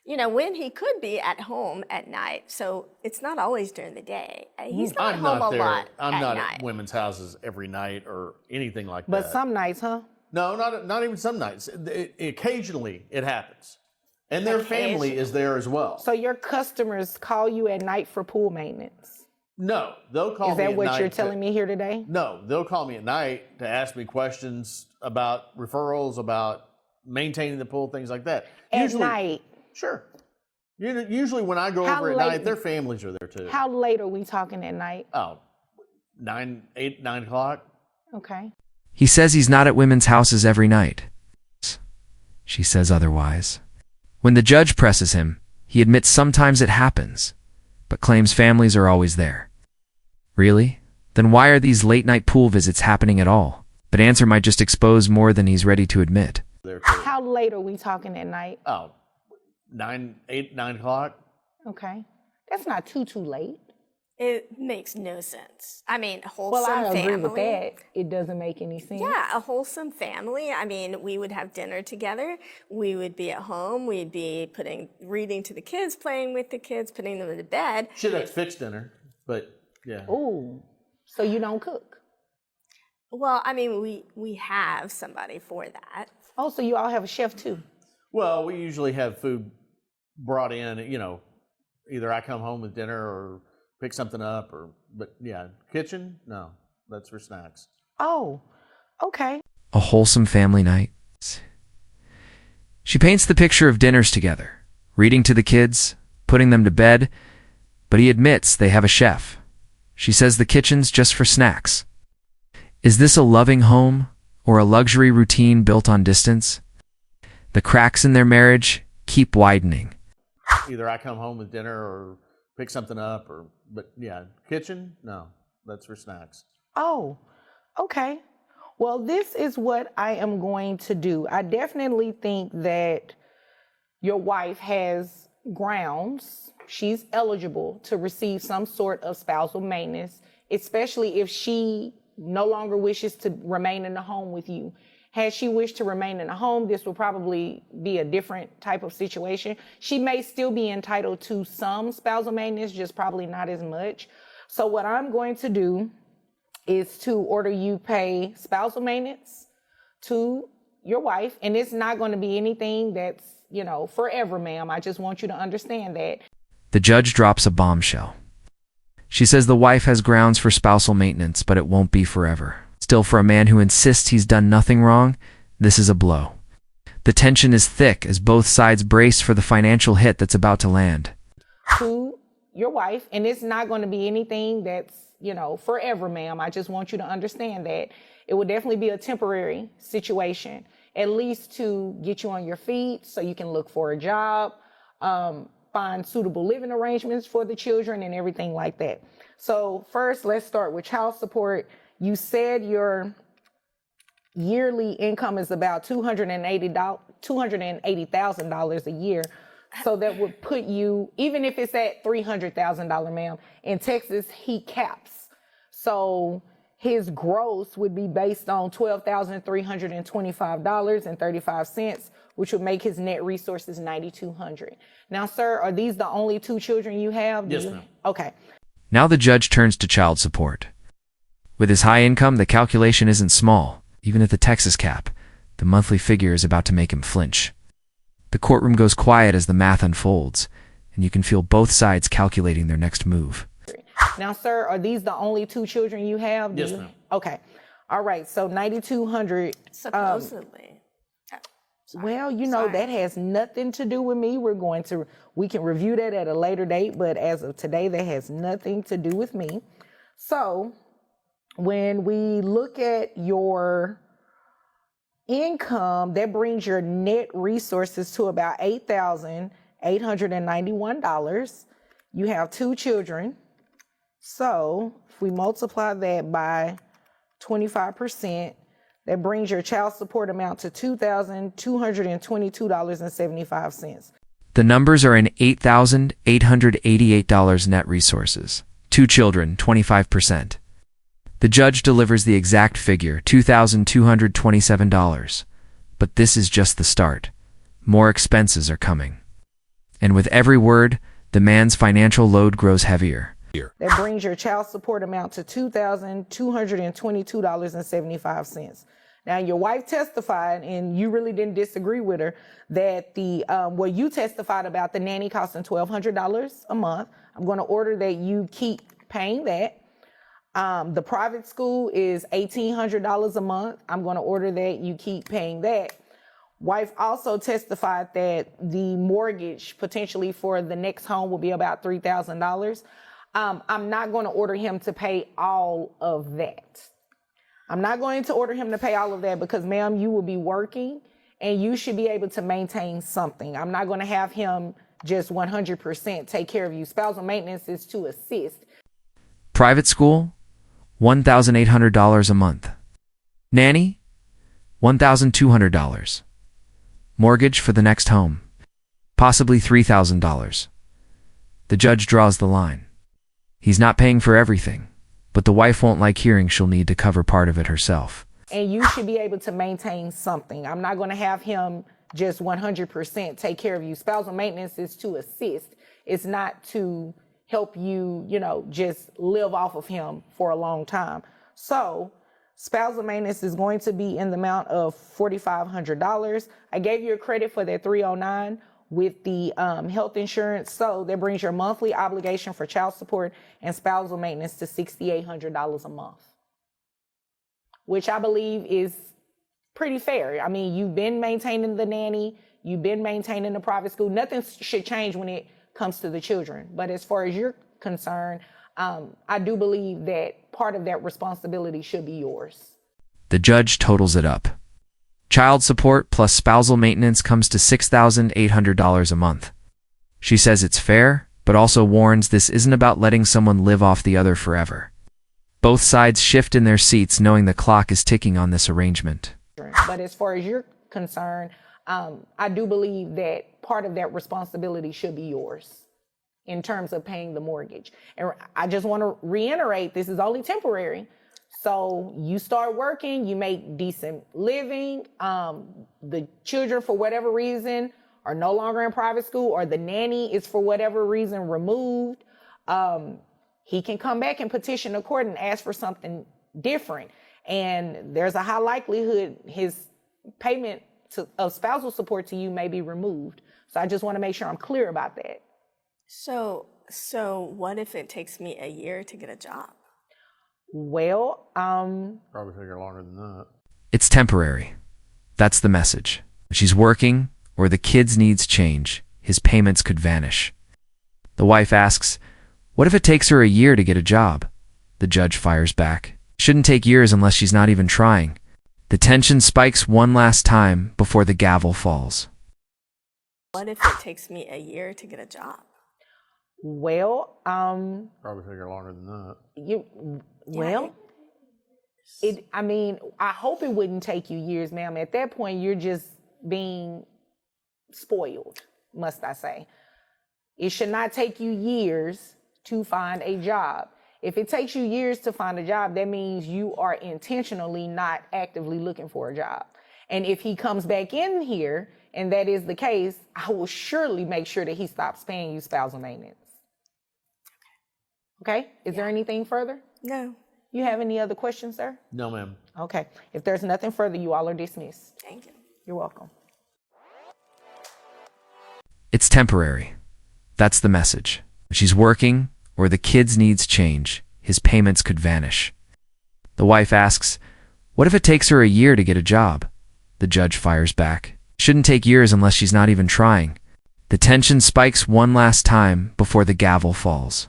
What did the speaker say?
When he could be at home at night. So it's not always during the day. He's not I'm home not a there. lot I'm at not night. at women's houses every night or anything like But that. some nights, huh? No, not even some nights. Occasionally it happens. And their family is there as well. So your customers call you at night for pool maintenance? No, they'll call me Is that at what night you're telling me here today? No, they'll call me at night to ask me questions about referrals, about maintaining the pool, things like that. At night? Sure. Usually when I go over at night, their families are there too. How late are we talking at night? Oh, 9 o'clock. Okay. He says he's not at women's houses every night. She says otherwise. When the judge presses him, he admits sometimes it happens, but claims families are always there. Really? Then why are these late-night pool visits happening at all? But answer might just expose more than he's ready to admit. How late are we talking at night? Oh, 9 o'clock. Okay. That's not too late. It makes no sense. I mean, wholesome Well, I agree family. with that. It doesn't make any sense. Yeah, a wholesome family. I mean, we would have dinner together. We would be at home. We'd be reading to the kids, playing with the kids, putting them to bed. Should have fixed dinner, but yeah. Ooh, so you don't cook? Well, I mean, we have somebody for that. Oh, so you all have a chef too? Well, we usually have food brought in, either I come home with dinner or pick something up but yeah, kitchen, no, that's for snacks. Oh, okay. A wholesome family night. She paints the picture of dinners together, reading to the kids, putting them to bed, but he admits they have a chef. She says the kitchen's just for snacks. Is this a loving home or a luxury routine built on distance? The cracks in their marriage keep widening. Either I come home with dinner or pick something up but yeah, kitchen, no, that's for snacks. Oh, okay. Well, this is what I am going to do. I definitely think that your wife has grounds. She's eligible to receive some sort of spousal maintenance, especially if she no longer wishes to remain in the home with you. Had she wished to remain in the home, this will probably be a different type of situation. She may still be entitled to some spousal maintenance, just probably not as much. So what I'm going to do is to order you pay spousal maintenance to your wife. And it's not going to be anything that's, forever, ma'am. I just want you to understand that. The judge drops a bombshell. She says the wife has grounds for spousal maintenance, but it won't be forever. Still, for a man who insists he's done nothing wrong, this is a blow. The tension is thick as both sides brace for the financial hit that's about to land. To your wife, and it's not going to be anything that's, forever, ma'am. I just want you to understand that. It will definitely be a temporary situation, at least to get you on your feet so you can look for a job, find suitable living arrangements for the children and everything like that. So first, let's start with child support. You said your yearly income is about $280,000 a year. So that would put you, even if it's at $300,000, ma'am, in Texas, he caps. So his gross would be based on $12,325.35, which would make his net resources $9,200. Now, sir, are these the only two children you have? Yes, ma'am. Okay. Now the judge turns to child support. With his high income, the calculation isn't small. Even at the Texas cap, the monthly figure is about to make him flinch. The courtroom goes quiet as the math unfolds, and you can feel both sides calculating their next move. Now, sir, are these the only two children you have? Yes, ma'am. Okay. All right. So $9,200. Supposedly. Well, that has nothing to do with me. We can review that at a later date, but as of today, that has nothing to do with me. So when we look at your income, that brings your net resources to about $8,891. You have two children. So if we multiply that by 25%, that brings your child support amount to $2,222.75. The numbers are in $8,888 net resources. Two children, 25%. The judge delivers the exact figure, $2,227. But this is just the start. More expenses are coming. And with every word, the man's financial load grows heavier. That brings your child support amount to $2,222.75. Now, your wife testified, and you really didn't disagree with her, that you testified about the nanny costing $1,200 a month. I'm going to order that you keep paying that. The private school is $1,800 a month. I'm going to order that you keep paying that. Wife also testified that the mortgage potentially for the next home will be about $3,000. I'm not going to order him to pay all of that. I'm not going to order him to pay all of that because, ma'am, you will be working and you should be able to maintain something. I'm not going to have him just 100% take care of you. Spousal maintenance is to assist. Private school, $1,800 a month. Nanny, $1,200. Mortgage for the next home, possibly $3,000. The judge draws the line. He's not paying for everything, but the wife won't like hearing she'll need to cover part of it herself. And you should be able to maintain something. I'm not going to have him just 100% take care of you. Spousal maintenance is to assist. It's not to help you, just live off of him for a long time. So spousal maintenance is going to be in the amount of $4,500. I gave you a credit for that $309 with the health insurance. So that brings your monthly obligation for child support and spousal maintenance to $6,800 a month, which I believe is pretty fair. I mean, you've been maintaining the nanny, you've been maintaining the private school. Nothing should change when it comes to the children. But as far as you're concerned, I do believe that part of that responsibility should be yours. The judge totals it up. Child support plus spousal maintenance comes to $6,800 a month. She says it's fair, but also warns this isn't about letting someone live off the other forever. Both sides shift in their seats knowing the clock is ticking on this arrangement. But as far as you're concerned, I do believe that part of that responsibility should be yours in terms of paying the mortgage. And I just want to reiterate, this is only temporary. So you start working, you make decent living. The children, for whatever reason, are no longer in private school, or the nanny is for whatever reason removed. He can come back and petition the court and ask for something different. And there's a high likelihood his payment of spousal support to you may be removed. So I just want to make sure I'm clear about that. So what if it takes me a year to get a job? Well, Probably take her longer than that. It's temporary. That's the message. If she's working or the kid's needs change, his payments could vanish. The wife asks, "What if it takes her a year to get a job?" The judge fires back. Shouldn't take years unless she's not even trying. The tension spikes one last time before the gavel falls. What if it takes me a year to get a job? well, Probably take her longer than that. I hope it wouldn't take you years, ma'am. At that point, you're just being spoiled, must I say. It should not take you years to find a job. If it takes you years to find a job, that means you are intentionally not actively looking for a job. And if he comes back in here, and that is the case, I will surely make sure that he stops paying you spousal maintenance. Okay? Is there anything further? No. You have any other questions, sir? No, ma'am. Okay. If there's nothing further, you all are dismissed. Thank you. You're welcome. It's temporary. That's the message. If she's working or the kid's needs change, his payments could vanish. The wife asks, "What if it takes her a year to get a job?" The judge fires back. Shouldn't take years unless she's not even trying. The tension spikes one last time before the gavel falls.